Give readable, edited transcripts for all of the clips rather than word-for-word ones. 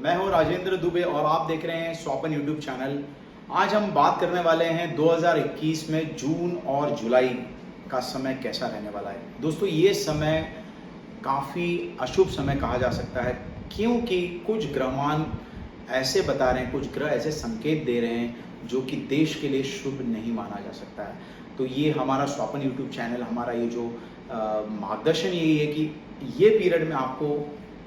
मैं हूं राजेंद्र दुबे और आप देख रहे हैं स्वपन यूट्यूब चैनल। आज हम बात करने वाले हैं 2021 में जून और जुलाई का समय कैसा रहने वाला है। दोस्तों, ये समय काफ़ी अशुभ समय कहा जा सकता है, क्योंकि कुछ ग्रहमान ऐसे बता रहे हैं, कुछ ग्रह ऐसे संकेत दे रहे हैं जो कि देश के लिए शुभ नहीं माना जा सकता है। तो ये हमारा स्वपन यूट्यूब चैनल, हमारा ये जो मार्गदर्शन यही है कि ये पीरियड में आपको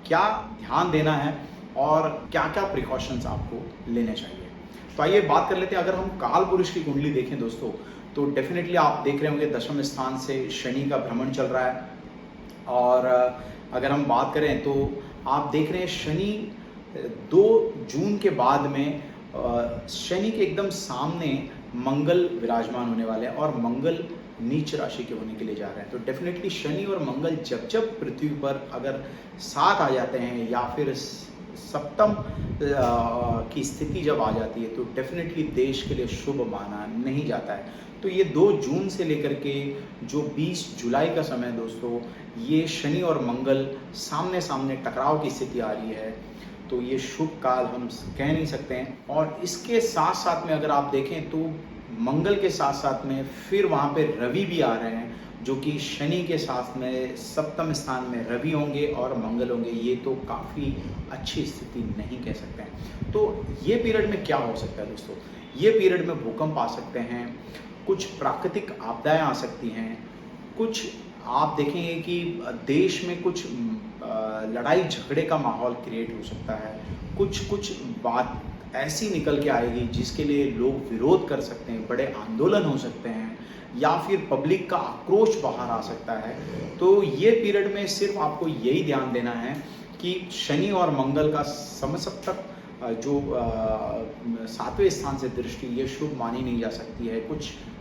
क्या ध्यान देना है और क्या क्या प्रिकॉशंस आपको लेने चाहिए। तो आइए बात कर लेते हैं। अगर हम काल पुरुष की कुंडली देखें दोस्तों, तो डेफिनेटली आप देख रहे होंगे दशम स्थान से शनि का भ्रमण चल रहा है। और अगर हम बात करें तो आप देख रहे हैं शनि 2 जून के बाद में शनि के एकदम सामने मंगल विराजमान होने वाले हैं और मंगल नीच राशि के होने के लिए जा रहे हैं। तो डेफिनेटली शनि और मंगल जब जब पृथ्वी पर अगर साथ आ जाते हैं या फिर सप्तम की स्थिति जब आ जाती है, तो डेफिनेटली देश के लिए शुभ माना नहीं जाता है। तो ये 2 जून से लेकर के जो 20 जुलाई का समय है दोस्तों, ये शनि और मंगल सामने सामने टकराव की स्थिति आ रही है। तो ये शुभ काल हम कह नहीं सकते हैं। और इसके साथ साथ में अगर आप देखें तो मंगल के साथ साथ में फिर वहाँ पे रवि भी आ रहे हैं, जो कि शनि के साथ में सप्तम स्थान में रवि होंगे और मंगल होंगे। ये तो काफ़ी अच्छी स्थिति नहीं कह सकते हैं। तो ये पीरियड में क्या हो सकता है दोस्तों? ये पीरियड में भूकंप आ सकते हैं, कुछ प्राकृतिक आपदाएं आ सकती हैं, कुछ आप देखेंगे कि देश में कुछ लड़ाई झगड़े का माहौल क्रिएट हो सकता है, कुछ बात ऐसी निकल के आएगी जिसके लिए लोग विरोध कर सकते हैं, बड़े आंदोलन हो सकते हैं या फिर पब्लिक का आक्रोश बाहर आ सकता है। तो ये पीरियड में सिर्फ आपको यही ध्यान देना है कि शनि और मंगल का समसप्तक जो 7वें स्थान से दृष्टि, ये शुभ मानी नहीं जा सकती है।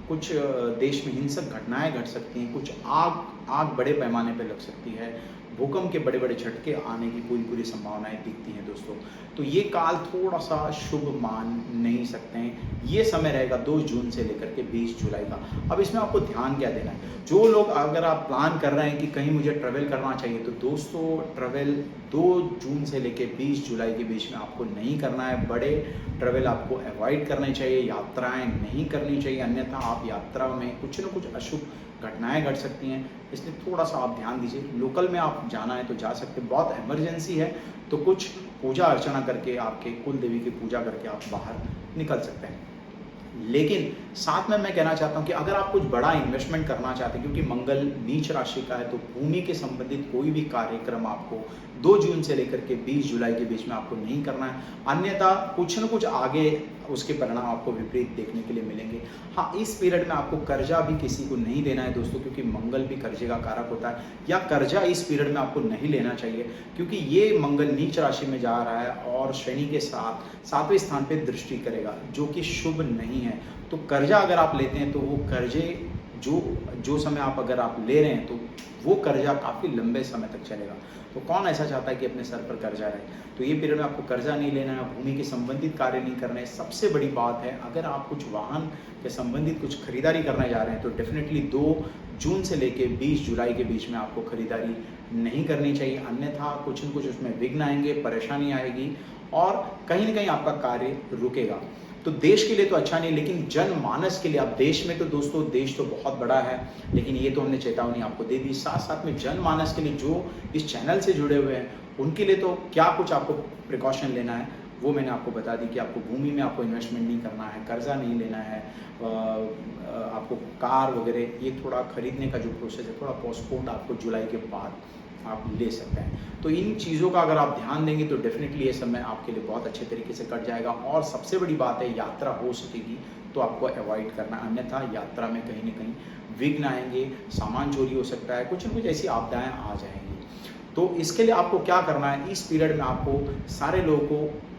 कुछ देश में हिंसक घटनाएं घट सकती हैं, कुछ आग बड़े पैमाने पर लग सकती है, भूकंप के बड़े बड़े झटके आने की पूरी संभावनाएं दिखती हैं दोस्तों। तो ये काल थोड़ा सा शुभ मान नहीं सकते हैं। ये समय रहेगा 2 जून से लेकर के 20 जुलाई का। अब इसमें आपको ध्यान क्या देना है? जो लोग अगर आप प्लान कर रहे हैं कि कहीं मुझे ट्रैवल करना चाहिए, तो दोस्तों ट्रैवल 2 जून से लेकर 20 जुलाई के बीच में आपको नहीं करना है। बड़े ट्रैवल आपको अवॉइड करने चाहिए, यात्राएं नहीं करनी चाहिए, अन्यथा आप यात्रा में कुछ न कुछ अशुभ घटनाएं घट सकती हैं। इसलिए थोड़ा सा आप ध्यान दीजिए। लोकल में आप जाना है तो जा सकते हैं, बहुत इमरजेंसी है तो कुछ पूजा अर्चना करके, आपके कुल देवी की पूजा करके आप बाहर निकल सकते हैं। लेकिन साथ में मैं कहना चाहता हूं कि अगर आप कुछ बड़ा इन्वेस्टमेंट करना चाहते हैं, क्योंकि मंगल नीच राशि का है, तो भूमि के संबंधित कोई भी कार्यक्रम आपको 2 जून से लेकर के 20 जुलाई के बीच में आपको नहीं करना है, अन्यथा कुछ न कुछ आगे उसके परिणाम आपको विपरीत देखने के लिए मिलेंगे। हाँ, इस पीरियड में आपको कर्जा भी किसी को नहीं देना है दोस्तों, क्योंकि मंगल भी कर्जे का कारक होता है, या कर्जा इस पीरियड में आपको नहीं लेना चाहिए, क्योंकि ये मंगल नीच राशि में जा रहा है और शनि के साथ 7वें स्थान पे दृष्टि करेगा, जो कि शुभ नहीं है। तो कर्जा अगर आप लेते हैं तो वो कर्जे जो समय आप अगर आप ले रहे हैं, तो वो कर्जा काफ़ी लंबे समय तक चलेगा। तो कौन ऐसा चाहता है कि अपने सर पर कर्जा रहे? तो ये पीरियड में आपको कर्जा नहीं लेना है, भूमि के संबंधित कार्य नहीं करना है। सबसे बड़ी बात है, अगर आप कुछ वाहन के संबंधित कुछ खरीदारी करने जा रहे हैं, तो डेफिनेटली 2 जून से लेके 20 जुलाई के बीच में आपको खरीदारी नहीं करनी चाहिए, अन्यथा कुछ न कुछ उसमें विघ्न आएंगे, परेशानी आएगी और कहीं ना कहीं आपका कार्य रुकेगा। तो देश के लिए तो अच्छा नहीं, लेकिन जनमानस के लिए, अब देश में तो दोस्तों देश तो बहुत बड़ा है, लेकिन ये तो हमने चेतावनी आपको दे दी। साथ साथ में जनमानस के लिए जो इस चैनल से जुड़े हुए हैं, उनके लिए तो क्या कुछ आपको प्रिकॉशन लेना है वो मैंने आपको बता दी कि आपको भूमि में आपको इन्वेस्टमेंट नहीं करना है, कर्जा नहीं लेना है, आपको कार वगैरह ये थोड़ा खरीदने का जो प्रोसेस है, थोड़ा पोस्टपोन आपको जुलाई के बाद आप ले सकते हैं। तो इन चीज़ों का अगर आप ध्यान देंगे तो डेफिनेटली ये समय आपके लिए बहुत अच्छे तरीके से कट जाएगा। और सबसे बड़ी बात है, यात्रा हो सकेगी तो आपको अवॉइड करना, अन्यथा यात्रा में कहीं ना कहीं विघ्न आएंगे, सामान चोरी हो सकता है, कुछ न कुछ ऐसी आपदाएं आ जाएंगी। तो इसके लिए आपको क्या करना है, इस पीरियड में आपको सारे लोगों को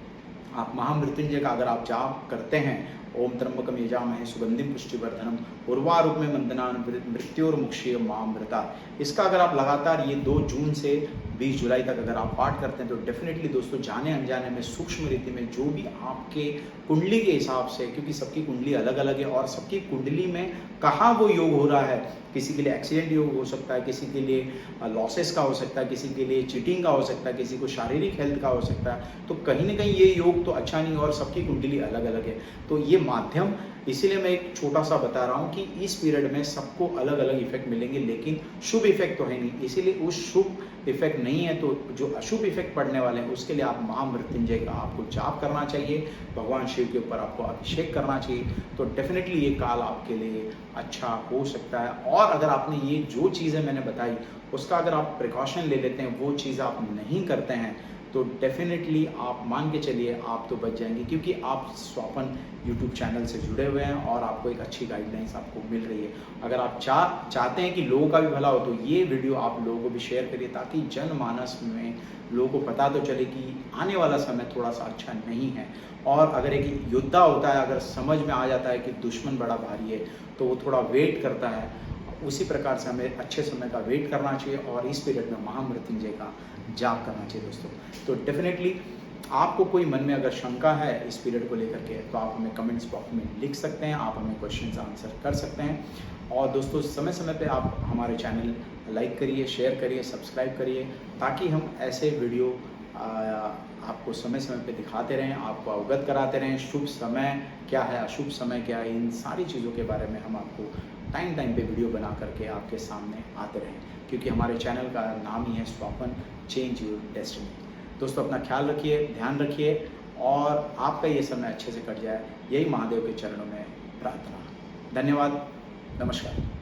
आप महामृत्युंजय का अगर आप जाप करते हैं, ओम त्र्यंबकम यजामहे सुगंधिम पुष्टिवर्धनम उर्वारुकमे वंदनान मृत्योर्मुक्षीय मामृता, इसका अगर आप लगातार ये 2 जून से 20 जुलाई तक अगर आप पाठ करते हैं तो डेफिनेटली दोस्तों जाने अनजाने में सूक्ष्म रीति में जो भी आपके कुंडली के हिसाब से, क्योंकि सबकी कुंडली अलग अलग है और सबकी कुंडली में कहाँ वो योग हो रहा है, किसी के लिए एक्सीडेंट योग हो सकता है, किसी के लिए लॉसेस का हो सकता है, किसी के लिए चीटिंग का हो सकता है, किसी को शारीरिक हेल्थ का हो सकता है, तो कहीं ना कहीं ये योग तो अच्छा नहीं और सबकी कुंडली अलग अलग है। तो ये माध्यम इसीलिए मैं एक छोटा सा बता रहा हूँ कि इस पीरियड में सबको अलग अलग इफेक्ट मिलेंगे, लेकिन शुभ इफेक्ट तो है नहीं, इसीलिए उस शुभ इफेक्ट नहीं है तो जो अशुभ इफेक्ट पड़ने वाले हैं उसके लिए आप महामृत्युंजय का आपको जाप करना चाहिए, भगवान शिव के ऊपर आपको अभिषेक करना चाहिए, तो डेफिनेटली ये काल आपके लिए अच्छा हो सकता है। और अगर आपने ये जो चीज़ें मैंने बताई उसका अगर आप प्रिकॉशन ले लेते हैं, वो चीज़ आप नहीं करते हैं, तो डेफिनेटली आप मान के चलिए आप तो बच जाएंगे, क्योंकि आप स्वपन यूट्यूब चैनल से जुड़े हुए हैं और आपको एक अच्छी गाइडलाइंस आपको मिल रही है। अगर आप चाहते हैं कि लोगों का भी भला हो तो ये वीडियो आप लोगों को भी शेयर करिए, ताकि जनमानस में लोगों को पता तो चले कि आने वाला समय थोड़ा सा अच्छा नहीं है। और अगर एक योद्धा होता है, अगर समझ में आ जाता है कि दुश्मन बड़ा भारी है तो वो थोड़ा वेट करता है, उसी प्रकार से हमें अच्छे समय का वेट करना चाहिए और इस पीरियड में महामृत्युंजय का जाप करना चाहिए दोस्तों। तो डेफिनेटली आपको कोई मन में अगर शंका है इस पीरियड को लेकर के तो आप हमें कमेंट्स बॉक्स में लिख सकते हैं, आप हमें क्वेश्चंस आंसर कर सकते हैं। और दोस्तों समय समय पे आप हमारे चैनल लाइक करिए, शेयर करिए, सब्सक्राइब करिए, ताकि हम ऐसे वीडियो आपको समय समय पे दिखाते रहें, आपको अवगत कराते रहें। शुभ समय क्या है, अशुभ समय क्या है, इन सारी चीज़ों के बारे में हम आपको टाइम टाइम पे वीडियो बना करके आपके सामने आते रहें, क्योंकि हमारे चैनल का नाम ही है स्वपन चेंज योर डेस्टिनी। दोस्तों अपना ख्याल रखिए, ध्यान रखिए और आपका ये समय अच्छे से कट जाए, यही महादेव के चरणों में प्रार्थना। धन्यवाद, नमस्कार।